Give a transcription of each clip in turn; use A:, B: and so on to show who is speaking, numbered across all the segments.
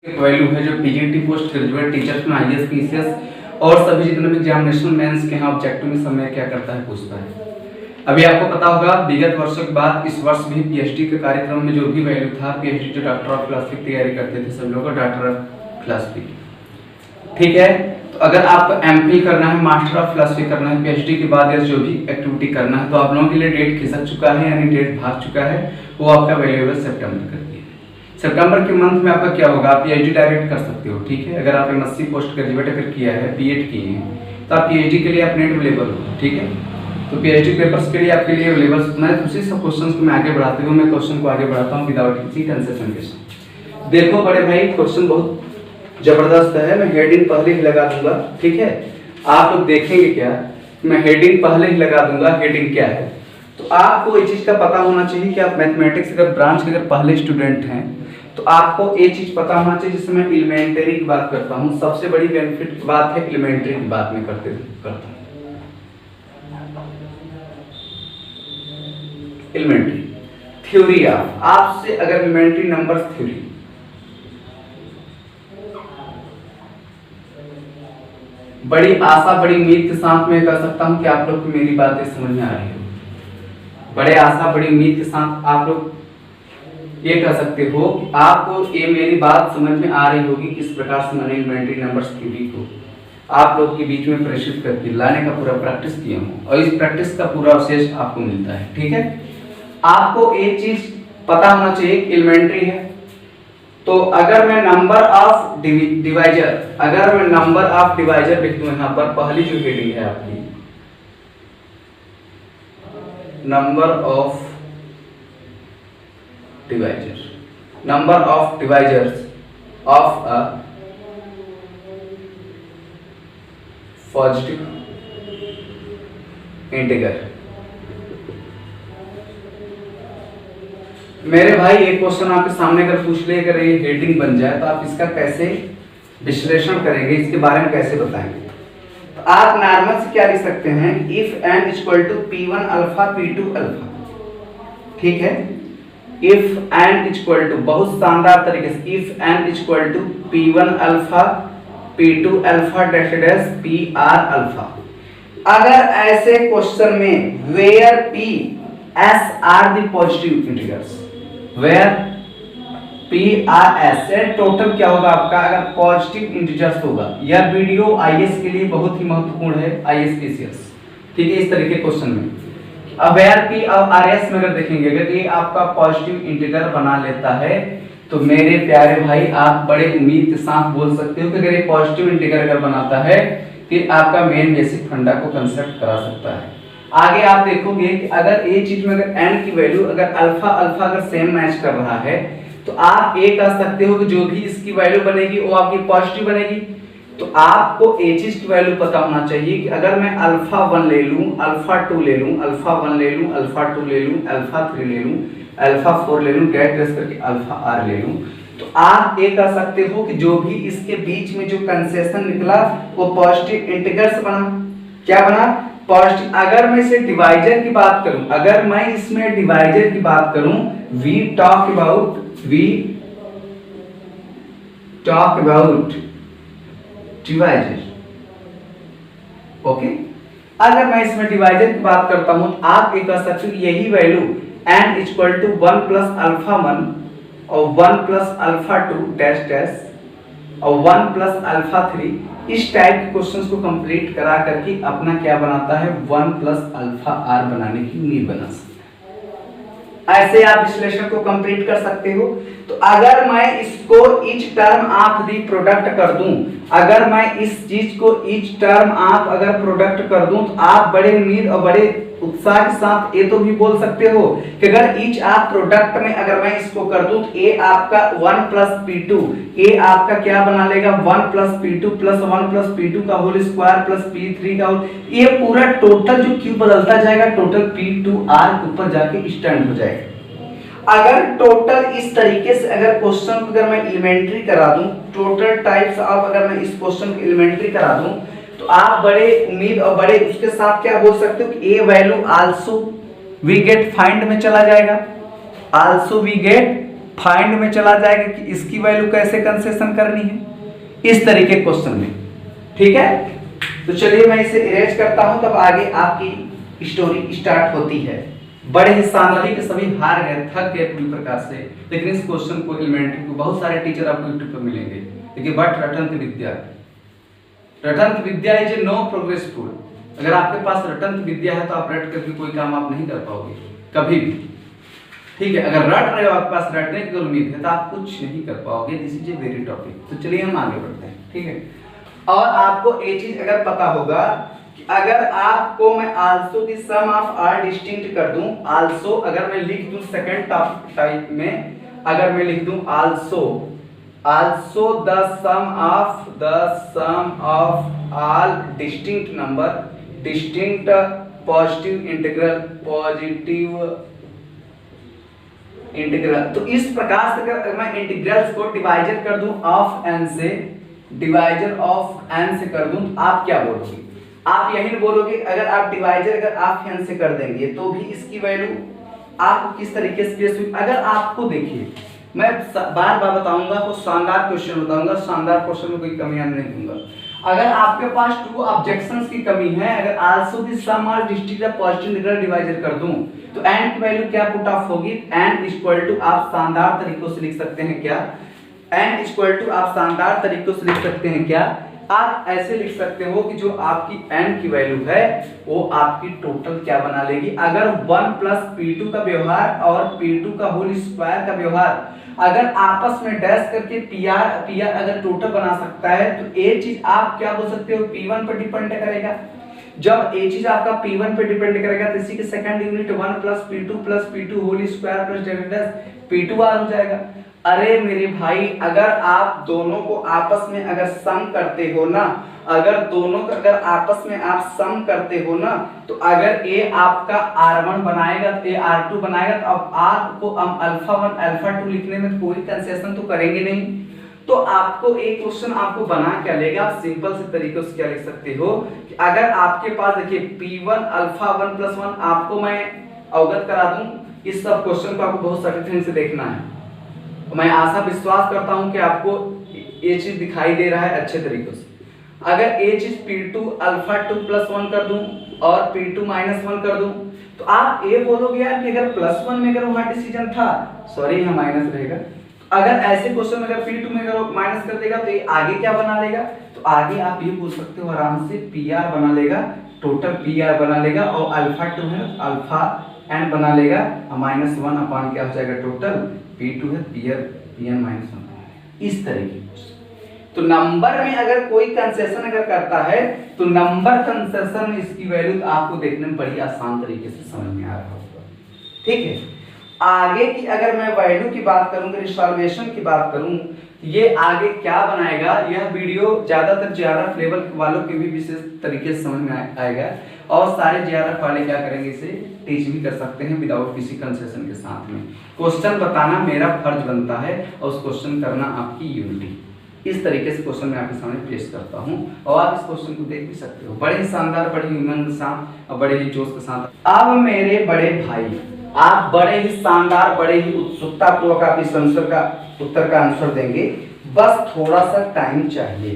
A: Value है जो PGT post graduate teachers में आईएएस पीसीएस और सभी जितने भी एग्जामिनेशन मेंस के हैं ऑब्जेक्टिव में समय क्या करता है पूछता है। अभी आपको पता होगा विगत वर्षों के बाद इस वर्ष भी पीएचडी के कार्यक्रम में जो भी वैल्यू था, पीएचडी जो डॉक्टर ऑफ फिलॉसफी की तैयारी करते थे सब लोग डॉक्टर ऑफ फिलॉसफी, ठीक है। तो अगर आपको एमफिल करना है, मास्टर ऑफ फिलॉसफी करना है, पीएचडी के बाद या जो भी एक्टिविटी करना है, तो आप लोगों के लिए डेट खिसक चुका है, यानी डेट भाग चुका है। वो आपका वैल्यूएबल सितंबर कर दिया। सितंबर के मंथ में आपका क्या होगा, आप पीएचडी डायरेक्ट कर सकते हो, ठीक है। अगर आप एमएससी पोस्ट ग्रेजुएट अगर किया है, बीएड किए हैं, तो आप पीएचडी के लिए आप नेट अवेलेबल हो, ठीक है। तो पीएचडी पेपर्स के लिए आपके लिए अवेलेबल। मैं उसी सब क्वेश्चंस को मैं आगे बढ़ाते हुए मैं क्वेश्चन को आगे बढ़ाता हूँ विदाउट किसी कंसेशन के साथ। देखो बड़े भाई, क्वेश्चन बहुत जबरदस्त है। मैं हेडिंग पहले ही लगा दूंगा, ठीक है। आप लोग देखेंगे क्या, मैं हेडिंग पहले ही लगा दूंगा। हेडिंग क्या है, तो आपको ये चीज का पता होना चाहिए कि आप मैथमेटिक्स अगर ब्रांच के अगर पहले स्टूडेंट हैं तो आपको एक चीज पता होना चाहिए, जिससे मैं एलिमेंट्री की बात करता हूँ। सबसे बड़ी बेनिफिट की बात है एलिमेंट्री की बात में करता हूँ। एलिमेंट्री थ्योरी आपसे अगर एलिमेंट्री नंबर्स थ्योरी, बड़ी आशा बड़ी उम्मीद के साथ मैं कह सकता हूं कि आप लोग को मेरी बातें समझ में आ रही हो। बड़े आशा बड़ी उम्मीद के साथ आप लोग ये कह सकते हो कि आपको ये मेरी बात समझ में आ रही होगी। किस प्रकार से मैंने एलिमेंट्री नंबर्स थ्योरी को आप लोग के बीच में प्रेषित करके लाने का पूरा प्रैक्टिस किया हूँ, और इस प्रैक्टिस का पूरा अवशेष आपको मिलता है, ठीक है। आपको एक चीज पता होना चाहिए, एलिमेंट्री है तो अगर मैं नंबर ऑफ डिवाइजर, अगर मैं नंबर ऑफ डिवाइजर लिख दूं यहां पर, पहली जो हेडिंग है आपकी number of divisor, number of divisors of a positive integer. मेरे भाई एक क्वेश्चन आपके सामने अगर पूछ ले, अगर ये हेडिंग बन जाए तो आप इसका कैसे विश्लेषण करेंगे, इसके बारे में कैसे बताएंगे। तो आप नॉर्मल से क्या लिख सकते हैं, if n equal to p1 alpha p2 alpha, ठीक है। इफ n इक्वल टू, बहुत शानदार तरीके से, if n equal to p1 alpha p2 alpha dash dash pr alpha. अगर ऐसे क्वेश्चन में where p s are the positive integers, where p r s से टोटल क्या होगा आपका, अगर पॉजिटिव इंटीजर्स होगा। यह वीडियो आईएएस के लिए बहुत ही महत्वपूर्ण है, आईएएस पीसीएस, ठीक है। इस तरीके के क्वेश्चन में अब वेयर p और r s में अगर देखेंगे, अगर ये आपका पॉजिटिव इंटीजर बना लेता है तो मेरे प्यारे भाई आप बड़े उम्मीद के साथ बोल सकते हो कि अगर ये पॉजिटिव इंटीजर अगर बनाता है तो आपका मेन बेसिक फंडा को कंसेप्ट करा सकता है। आगे आप देखोगे कि अगर ये चीज में अगर n की वैल्यू अगर अल्फा अल्फा अगर सेम मैच कर रहा है तो आप ये कह सकते हो कि जो भी इसकी वैल्यू बनेगी वो आपकी पॉजिटिव बनेगी। तो आपको ये चीज की वैल्यू पता होना चाहिए कि अगर मैं अल्फा 1 ले लूं, अल्फा 2 ले लूं, अल्फा 1 ले लूं, अल्फा 2 ले लूं, अल्फा 3 ले लूं, अल्फा 4 ले लूं, डैश डैश करके अल्फा r ले लूं, तो आप ये कह सकते हो कि जो भी इसके बीच में जो कंसेशन निकला वो पॉजिटिव इंटीजर्स बना। क्या बना, पॉजिटिव। अगर मैं इसे डिवाइजर की बात करूं, अगर मैं इसमें डिवाइजर की बात करूं, we talk about divisor, okay. अगर मैं इसमें डिवाइजर की बात करता हूं तो आप ये कह सकते हो यही value n equal to 1 plus alpha 1 और 1 प्लस अल्फा 2 डैश डैश और 1 प्लस अल्फा 3, इस टाइप के क्वेश्चंस को कंप्लीट करा करके अपना क्या बनाता है, 1 प्लस अल्फा r बनाने की उम्मीद बना सकता है। ऐसे आप विश्लेषण को कंप्लीट कर सकते हो। तो अगर मैं इसको each term of the product कर दूं, अगर मैं इस चीज को ईच टर्म ऑफ अगर प्रोडक्ट कर दूं तो आप बड़े उम्मीद और बड़े उत्साह के साथ ये तो भी बोल सकते हो कि अगर ईच ऑफ प्रोडक्ट में अगर मैं इसको कर दूं तो ये आपका 1 प्लस p2, ये आपका क्या बना लेगा, 1 plus p2 plus 1 plus p2 का होल स्क्वायर प्लस p3 का होल, ये पूरा टोटल जो क्यू बदलता जाएगा, टोटल p2r ऊपर जाके स्टैंड हो जाएगा। अगर टोटल इस तरीके से अगर क्वेश्चन को अगर मैं एलिमेंट्री करा दूं, टोटल टाइप्स ऑफ अगर मैं इस क्वेश्चन को एलिमेंट्री करा दूं तो आप बड़े उम्मीद और बड़े उसके साथ क्या बोल सकते हो कि A value also we get find में चला जाएगा, आल्सो वी गेट फाइंड में चला जाएगा कि इसकी वैल्यू कैसे कंसेशन करनी है, इस तरीके के क्वेश्चन में। ठीक है, तो चलिए मैं इसे इरेज करता हूं, तब आगे आपकी स्टोरी स्टार्ट होती है। बड़े ही शानदार के सभी हार गए, थक गए पूरी प्रकार से, लेकिन इस क्वेश्चन को एलिमेंट्री को बहुत सारे टीचर आपको यूट्यूब पर मिलेंगे, लेकिन बट रटंत विद्या is a no progress tool. अगर आपके पास रटंत विद्या है तो आप रट करके कोई काम आप नहीं कर पाओगे कभी भी। ठीक है, अगर रट रहे हो, आपके पास रटने की उम्मीद है तो आप कुछ नहीं कर पाओगे। This is a very topic. तो चलिए हम आगे बढ़ते हैं। ठीक है, और आपको एक चीज अगर पता होगा कि अगर आपको मैं also the sum of are distinct कर दूं, आल्सो अगर मैं लिख दूं सेकंड टाइप में, अगर मैं लिख दूं also the sum of all distinct number, distinct positive integral, तो इस प्रकार से अगर मैं इंटीग्रल्स को डिवाइजर कर दूं ऑफ n से, डिवाइजर ऑफ n से कर दूं, आप क्या बोलोगे? आप यही बोलोगे अगर आप डिवाइजर अगर आप n से कर देंगे तो भी इसकी वैल्यू आपको किस तरीके से, अगर आपको देखिए मैं बार बार बताऊंगा, तो शानदार क्वेश्चन बताऊंगा, शानदार क्वेश्चन में कोई कमियां नहीं दूंगा। अगर आपके पास टू ऑब्जेक्शंस की कमी है, अगर also the sum of distinct या पॉजिटिव इंटीग्रल डिवाइजर कर दूं तो n की वैल्यू क्या पुट ऑफ होगी? n इक्वल टू, आप शानदार तरीकों से लिख सकते हैं क्या, n इक्वल टू, आप शानदार तरीकों से लिख सकते हैं क्या, आप ऐसे लिख सकते हो कि जो आपकी n की वैल्यू है वो आपकी टोटल क्या बना लेगी। अगर 1 प्लस p2 का व्यवहार और p2 का होल स्क्वायर का व्यवहार अगर आपस में डैश करके pr अगर टोटल बना सकता है, तो ये चीज आप क्या बोल सकते हो, p1 पर डिपेंड करेगा। जब ये चीज आपका p1 पे डिपेंड करेगा तो इसी के second unit 1 plus p2 whole square plus delta p2r हो जाएगा। अरे मेरे भाई, अगर आप दोनों को आपस में अगर सम करते हो ना, अगर दोनों का अगर आपस में आप सम करते हो ना, तो अगर a आपका r1 बनाएगा तो a r2 बनाएगा, तो अब r को हम अल्फा 1 अल्फा 2 लिखने में कोई कंसेशन तो करेंगे नहीं। तो आपको एक क्वेश्चन आपको बना क्या लेगा, आप सिंपल से तरीके से क्या लिख सकते हो कि अगर आपके पास देखिए p1 अल्फा 1 प्लस 1, आपको मैं अवगत करा दूं, इस सब क्वेश्चन को आपको बहुत सटीक से देखना है। मैं आशा विश्वास करता हूं कि आपको ये चीज दिखाई दे रहा है अच्छे तरीके से। अगर ये चीज p2 अल्फा 2 प्लस 1 कर दूं और p2 माइनस 1 कर दूं, तो आप ये बोलोगे यार कि अगर प्लस 1 में अगर वहां डिसीजन था, सॉरी यहाँ माइनस रहेगा, अगर ऐसे क्वेश्चन में अगर p2 में अगर माइनस कर देगा तो ये आगे क्या बना लेगा, तो आगे आप ये बोल सकते हो आराम से pr बना लेगा, टोटल pr बना लेगा, और अल्फा 2 है अल्फा n बना लेगा, माइनस 1 अपॉन क्या हो जाएगा टोटल p2 है pn माइनस 1। इस तरीके तो नंबर में अगर कोई कंसेशन अगर करता है तो नंबर कंसेशन इसकी वैल्यू आपको देखने में बड़ी आसान तरीके से समझ में आ रहा होगा। ठीक है, आगे की अगर मैं वैल्यू की बात करूं, रिजॉल्यूशन की बात करूं, ये आगे क्या बनाएगा, यह वीडियो ज्यादातर जेआरएफ लेवल वालों के भी विशेष तरीके से समझ में आएगा, और सारे जेआरएफ वाले क्या करेंगे, इसे टीच भी कर सकते हैं विदाउट किसी कंसेशन के साथ में। क्वेश्चन बताना मेरा फर्ज बनता है और उस क्वेश्चन करना आपकी यूनिटी। इस तरीके से क्वेश्चन मैं आपके सामने पेश करता हूं और आप इस क्वेश्चन को देख भी सकते हो, बड़े ही शानदार, बड़े ही उमंग के साथ और बड़े ही जोश के साथ। अब मेरे बड़े भाई, आप बड़े ही शानदार, बड़े ही उत्सुकता पूर्वक आप इस उत्तर का आंसर देंगे। बस थोड़ा सा टाइम चाहिए,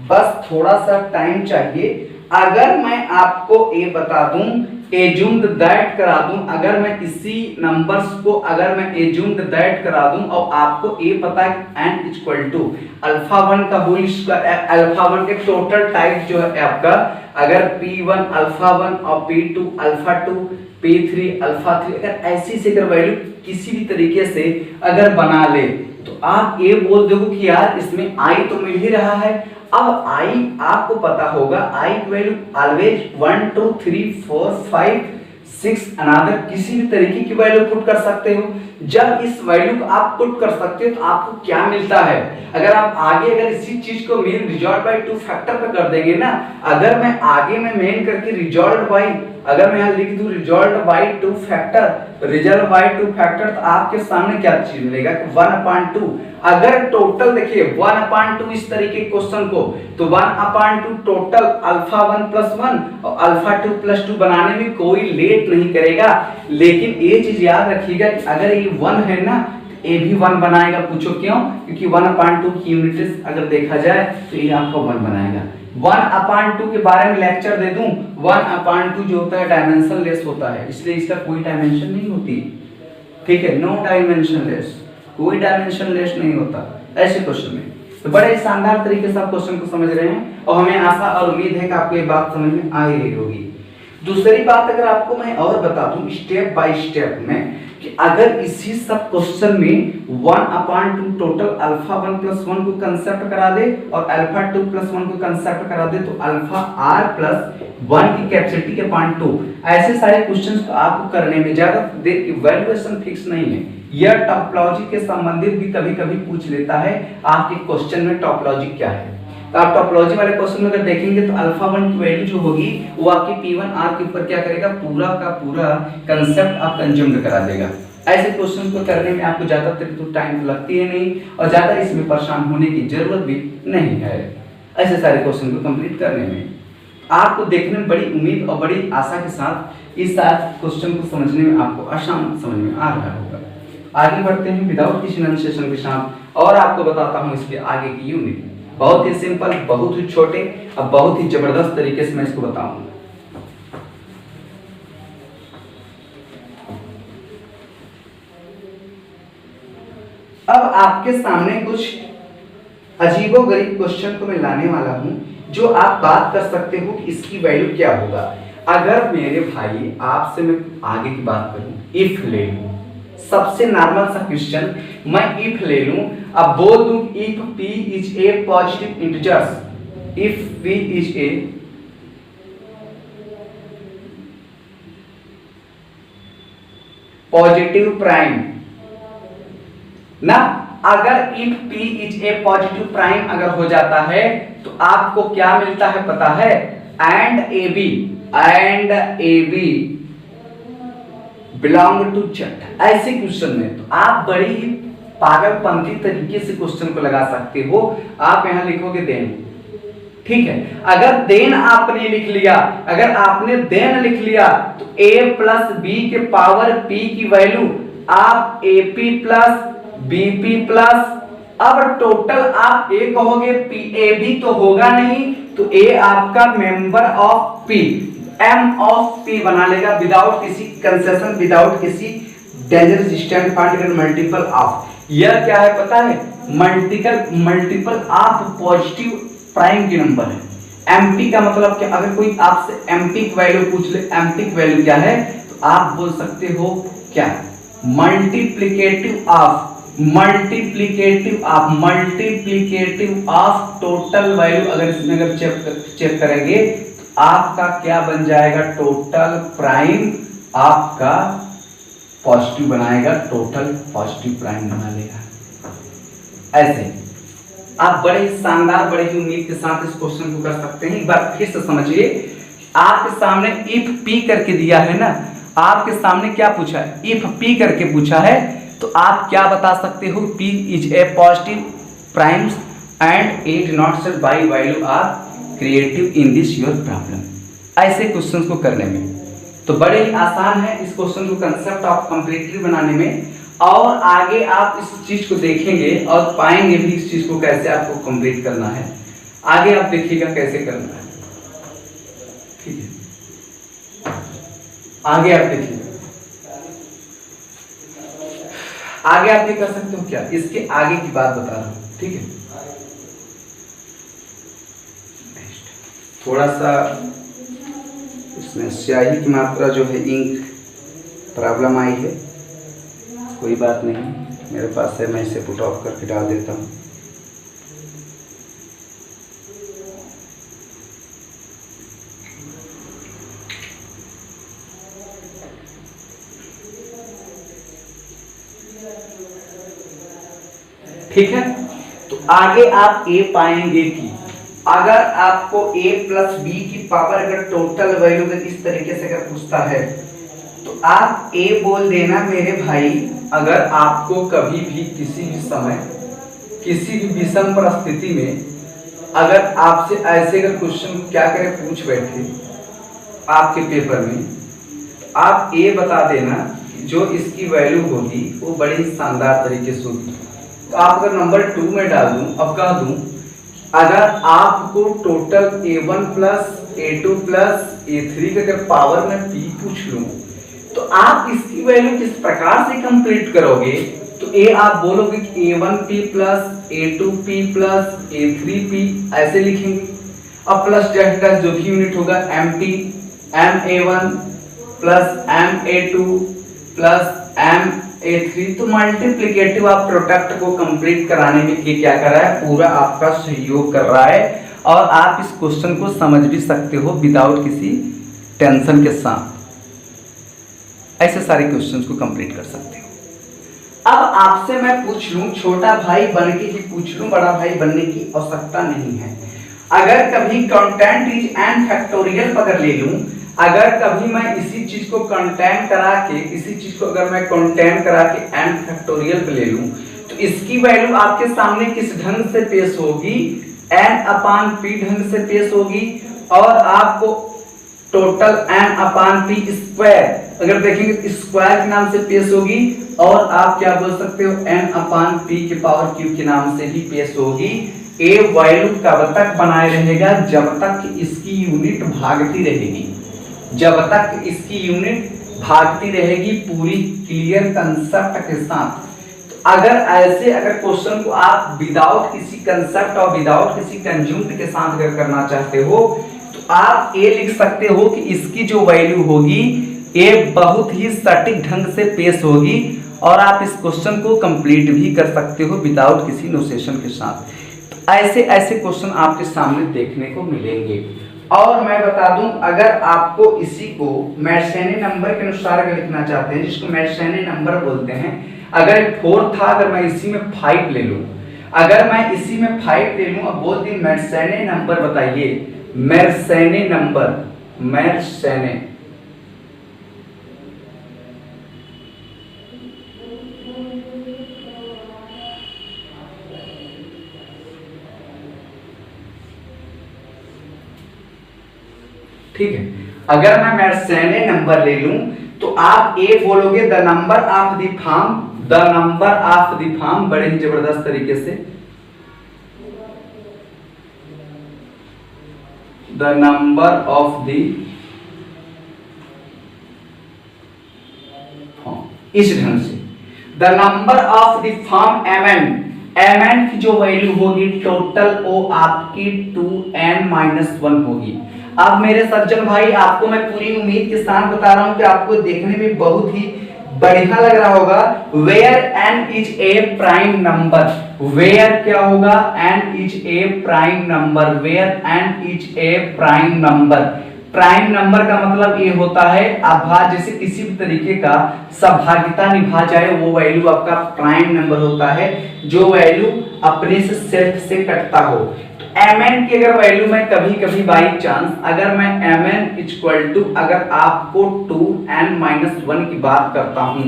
A: बस थोड़ा सा टाइम चाहिए। अगर मैं आपको ये बता दूं, एज्यूम्ड दैट करा दूं, अगर मैं इसी नंबर्स को अगर मैं एज्यूम्ड दैट करा दूं और आपको ये पता है कि n इक्वल टू अल्फा 1 का होल स्क्वायर, अल्फा 1 के टोटल टाइप जो है आपका, अगर p1 अल्फा 1 और p2 अल्फा 2 p3 अल्फा 3, अगर ऐसी से अगर वैल्यू किसी भी तरीके से अगर बना ले तो आप ये बोल दोगे कि यार इसमें i तो मिल ही रहा है। अब i आपको पता होगा, i की वैल्यू ऑलवेज 1 2 3 4 5 6 अनदर किसी भी तरीके की वैल्यू पुट कर सकते हो। जब इस वैल्यू को आप पुट कर सकते हो तो आपको क्या मिलता है, अगर आप आगे अगर इसी चीज को मेन रिजॉल्व बाय 2 फैक्टर पे कर देंगे ना, अगर मैं आगे में मेन करके रिजॉल्व बाय, अगर मैं यहाँ लिख दूं resolve by 2 factor, result by 2 factor, तो आपके सामने क्या चीज मिलेगा कि 1/2। अगर टोटल देखिए 1/2 इस तरीके के क्वेश्चन को, तो 1/2 टोटल अल्फा 1 प्लस 1 और अल्फा 2 प्लस 2 बनाने में कोई लेट नहीं करेगा। लेकिन ये चीज याद रखिएगा कि अगर ये 1 है ना, ए भी 1 बनाएगा। पूछो क्यों? क्योंकि 1/2 की यूनिट अगर देखा जाए तो ये आपका 1 बनाएगा। 1/2 के बारे में लेक्चर दे दूं, 1/2 जो होता है डायमेंशन लेस होता है, इसलिए इसका कोई डायमेंशन नहीं होती। ठीक है, नो डायमेंशन लेस, कोई डायमेंशन लेस नहीं होता ऐसे क्वेश्चन में। तो बड़े शानदार तरीके से आप क्वेश्चन को समझ रहे हैं और हमें आशा और उम्मीद है कि आपको ये बात समझ में आ ही होगी। दूसरी बात अगर आपको मैं और बता दूं स्टेप बाय स्टेप में कि अगर इसी सब क्वेश्चन में 1/2 टोटल अल्फा 1 + 1 को कंसेप्ट करा दे और अल्फा 2 + 1 को कंसेप्ट करा दे तो अल्फा r + 1 की कैपेसिटी के पार्ट 2, ऐसे सारे क्वेश्चंस को आपको करने में ज्यादा देर की वैल्यूएशन फिक्स नहीं है। यह टॉपोलॉजी के संबंधित भी कभी-कभी पूछ लेता है आपके क्वेश्चन में टॉपोलॉजी क्या है। तो आप टॉपोलॉजी वाले क्वेश्चन में अगर देखेंगे तो अल्फा 1 की वैल्यू जो होगी वो आपकी P1 r के ऊपर क्या करेगा, पूरा का पूरा कांसेप्ट आप कंज्यूम करा देगा। ऐसे क्वेश्चन को करने में आपको ज्यादातर तो टाइम लगती है नहीं और ज्यादा इसमें परेशान होने की जरूरत भी नहीं है। ऐसे सारे क्वेश्चन को कंप्लीट करने में आपको देखने में बड़ी उम्मीद और बड़ी आशा के साथ इस क्वेश्चन को समझने में आपको आसान समझ में आ रहा होगा। आगे बढ़ते हैं विदाउट किसी एनंसिएशन के साथ और आपको बताता हूं इसके आगे की यूनिट। बहुत ही सिंपल, बहुत ही छोटे और बहुत ही जबरदस्त तरीके से मैं इसको बताऊंगा। अब आपके सामने कुछ अजीबोगरीब क्वेश्चन को मैं लाने वाला हूं जो आप बात कर सकते हो कि इसकी वैल्यू क्या होगा। अगर मेरे भाई आपसे मैं आगे की बात करूं, इफ ले लूं, सबसे नॉर्मल सा क्वेश्चन, मैं इफ ले लूं, अब बोल दूं if p is a positive integers, if p is a positive prime ना, अगर if p is a positive prime अगर हो जाता है तो आपको क्या मिलता है पता है, and A B belong to Z। ऐसे क्वेश्चन में तो आप बड़ी ही पागलपंती तरीके से क्वेश्चन को लगा सकते हो। आप यहां लिखोगे देन, ठीक है। अगर देन आपने लिख लिया, अगर आपने देन लिख लिया तो a + b के पावर p की वैल्यू आप ap + bp+ अब टोटल आप a कहोगे ab तो होगा नहीं, तो a आपका member of p, m of p बना लेगा विदाउट किसी कंसेशन, विदाउट किसी dangerous distant particle multiple of. यह क्या है पता है, मल्टीपल ऑफ पॉजिटिव प्राइम की नंबर है। mp का मतलब क्या, अगर कोई आपसे mp की वैल्यू पूछ ले, mp की वैल्यू क्या है तो आप बोल सकते हो क्या, मल्टीप्लिकेटिव ऑफ टोटल वैल्यू। अगर इसमें अगर चेक करेंगे तो आपका क्या बन जाएगा, टोटल प्राइम आपका पॉजिटिव बनाएगा, टोटल पॉजिटिव प्राइम बना लेगा। ऐसे आप बड़े शानदार, बड़े ही उम्मीद के साथ इस क्वेश्चन को कर सकते हैं। एक बार फिर से समझिए, आपके सामने इफ p करके दिया है ना, आपके सामने क्या पूछा है, इफ p करके पूछा है, तो आप क्या बता सकते हो, p is a positive primes and it not set by value are creative in this your problem. ऐसे क्वेश्चंस को करने में तो बड़े ही आसान है इस क्वेश्चन को कंसेप्ट ऑफ कंप्लीटली बनाने में, और आगे आप इस चीज को देखेंगे और पाएंगे भी इस चीज को कैसे आपको कंप्लीट करना है। आगे आप देखिएगा कैसे करना है, ठीक है। आगे आप देखिएगा, आगे आप ये कर सकते हो क्या, इसके आगे की बात बता रहा हूं, ठीक है। थोड़ा सा इसमें स्याही की मात्रा जो है, इंक प्रॉब्लम आई है, कोई बात नहीं, मेरे पास है, मैं इसे पुट ऑफ करके डाल देता हूँ। ठीक है, तो आगे आप a पाएंगे कि अगर आपको a + b की पावर अगर टोटल वैल्यू अगर इस तरीके से अगर पूछता है तो आप a बोल देना मेरे भाई। अगर आपको कभी भी किसी भी समय किसी भी विषम परिस्थिति में अगर आपसे ऐसे अगर क्वेश्चन क्या करे पूछ बैठे आपके पेपर में, आप a बता देना जो इसकी वैल्यू होगी वो बड़ी शानदार तरीके से होगी। तो आप अगर नंबर 2 में डाल दूं, अब कह दूं अगर आपको total a1 plus a2 plus a3 का अगर पावर में p पूछ लूं तो आप इसकी वैल्यू किस प्रकार से कंप्लीट करोगे? तो ए आप बोलोगे कि a1p plus a2p plus a3p ऐसे लिखेंगे। अब प्लस डेल्टा जो भी यूनिट होगा mp ma1 plus ma2 plus ma3, तो मल्टीप्लिकेटिव आप प्रोडक्ट को कंप्लीट कराने में ये क्या कर रहा है? पूरा आपका सहयोग कर रहा है। और आप इस क्वेश्चन को समझ भी सकते हो विदाउट किसी टेंशन के साथ, ऐसे सारे क्वेश्चंस को कंप्लीट कर सकते हो। अब आपसे मैं पूछ लूं, छोटा भाई बन के ही पूछ लूं, बड़ा भाई बनने की आवश्यकता नहीं है। अगर कभी कंटेंट इज एन फैक्टोरियल अगर ले लूं, अगर कभी मैं इसी चीज को कंटेंट करा के, इसी चीज को अगर मैं कंटेंट करा के एन फैक्टोरियल पे ले लूं तो इसकी वैल्यू आपके सामने किस ढंग से पेश होगी? एन अपान पी ढंग से पेश होगी। और आपको टोटल एन अपान पी स्क्वायर अगर देखेंगे स्क्वायर के नाम से पेश होगी। और आप क्या बोल सकते हो? एन अपान पी के पावर क्यूब के नाम से भी पेश होगी। ए वैल्यू कब तक बनाए रहेगा? जब तक इसकी यूनिट भागती रहेगी, जब तक इसकी यूनिट भागती रहेगी पूरी क्लियर कंसेप्ट के साथ। तो अगर क्वेश्चन को आप विदाउट किसी कंसेप्ट और विदाउट किसी कंज्यूम्ड के साथ अगर करना चाहते हो तो आप ए लिख सकते हो कि इसकी जो वैल्यू होगी ए बहुत ही सटीक ढंग से पेश होगी। और आप इस क्वेश्चन को कंप्लीट भी कर सकते हो विदाउट किसी नोटेशन के साथ। तो ऐसे क्वेश्चन आपके सामने देखने को मिलेंगे। और मैं बता दूं, अगर आपको इसी को मेर्सेने नंबर के अनुसार अगर लिखना चाहते हैं, जिसको मेर्सेने नंबर बोलते हैं, अगर 4 था, अगर मैं इसी में 5 ले लूं, अगर मैं इसी में 5 ले लूं, अब बोलते हैं मेर्सेने नंबर बताइए, मेर्सेने नंबर, मेर्सेने ठीक है। अगर मैं मेर्सेने नंबर ले लूं तो आप ए बोलोगे the number of the form, the number of the form, बड़े ही जबरदस्त तरीके से the number of the form, इस ढंग से the number of the form mn की जो वैल्यू होगी टोटल वो आपकी 2n-1 होगी। अब मेरे सज्जन भाई आपको मैं पूरी उम्मीद के साथ बता रहा हूं कि आपको देखने में बहुत ही बढ़िया लग रहा होगा। Where n is a prime number, where क्या होगा? n is a prime number, where n is a prime number. Prime number का मतलब ये होता है अभाज्य, जैसे किसी भी तरीके का सहभागिता निभा जाए वो वैल्यू आपका प्राइम नंबर होता है, जो वैल्यू अपने से सेल्फ से कटता हो। mn की अगर वैल्यू मैं कभी बाई चांस अगर मैं mn इक्वल टू अगर आपको 2n-1 की बात करता हूं,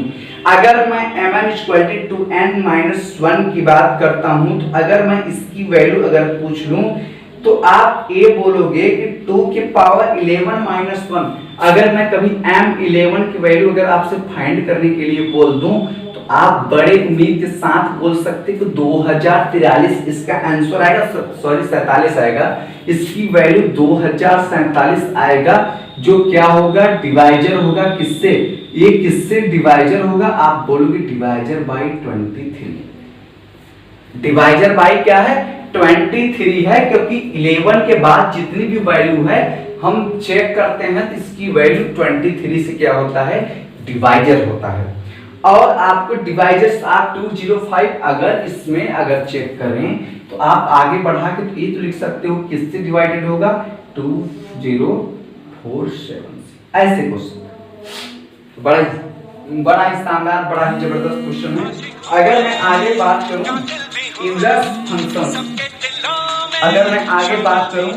A: अगर मैं mn इक्वल टू 2n-1 की बात करता हूं, तो अगर मैं इसकी वैल्यू अगर पूछ लूं तो आप ए बोलोगे कि 2 के पावर 11-1। अगर मैं कभी m11 की वैल्यू अगर आपसे फाइंड करने के लिए बोल दूं तो आप बड़े उम्मीद के साथ बोल सकते कि 2043 इसका आंसर आएगा, सॉरी 47 आएगा, इसकी वैल्यू 2047 आएगा, जो क्या होगा? डिवाइजर होगा किससे? ये किससे डिवाइजर होगा? आप बोलोगे डिवाइजर बाई 23। डिवाइजर बाई क्या है? 23 है, क्योंकि 11 के बाद जितनी भी वैल्यू है हम चेक करते हैं तो इसकी वैल्यू 23 से क्या होता है? डिवाइजर होता है। और आपको डिवाइजर्स आप 205 अगर इसमें अगर चेक करें तो आप आगे बढ़ा के तो ये तो लिख सकते हो किससे डिवाइडेड होगा? 2047 ऐसे क्वेश्चन बड़ा ही शानदार, बड़ा ही जबरदस्त क्वेश्चन है। अगर मैं आगे बात करूं इनवर्स फंक्शन, अगर मैं आगे बात करूं